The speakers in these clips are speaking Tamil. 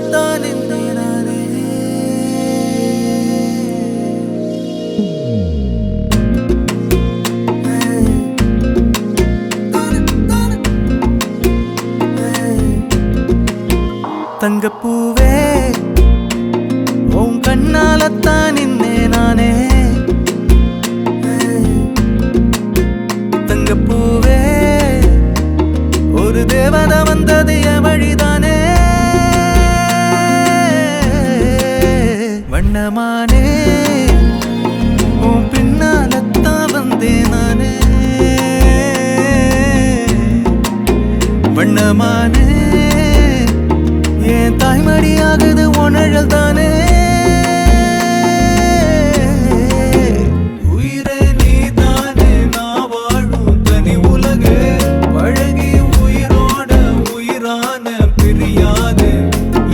கண்ணாலத்தான் நின்னே நானே. தங்கப்பூவே உன் கண்ணாலத்தான் நின்னே நானே. தங்கப்பூவே ஒரு தேவதை வந்தது என் வழிதானே. வண்ணமானே உன் பின்னாலத்தான் வந்தேன் நானே. வண்ணமானே என் தாய்மடியாகுது உணழல் தானே. உயிரே நீ தானே நான் வாழும் தனி உலகு. பழகி உயிரோட உயிரான பிரியாது.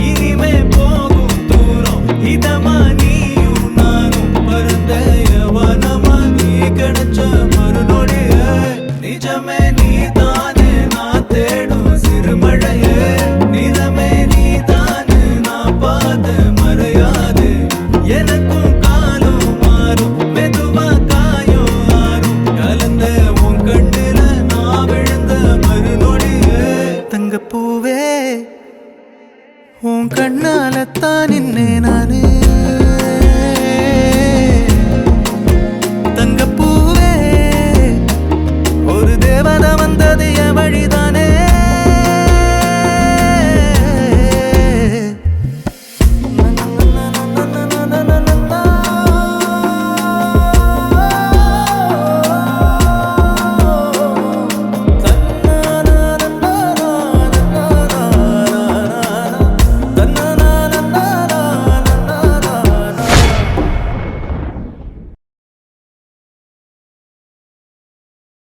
இனிமே போகும் தூரம் இதமா நீயும் நானும் பரந்த யவனமா நீ கிடைச்ச மறுநொடிய. நிஜமே நீ தானே நான் தேடும் சிறுமழையே. நிறமே நீ தானே நான் பார்த்த மறையாது. எனக்கும் காலம் மாறும் மெதுவா காயம் ஆறும். கலந்த உன் கண்ணுல நான் விழுந்த மறுநொடியே. தங்கப்பூவே உன் கண்ணாலத்தான் நின்னே நானே.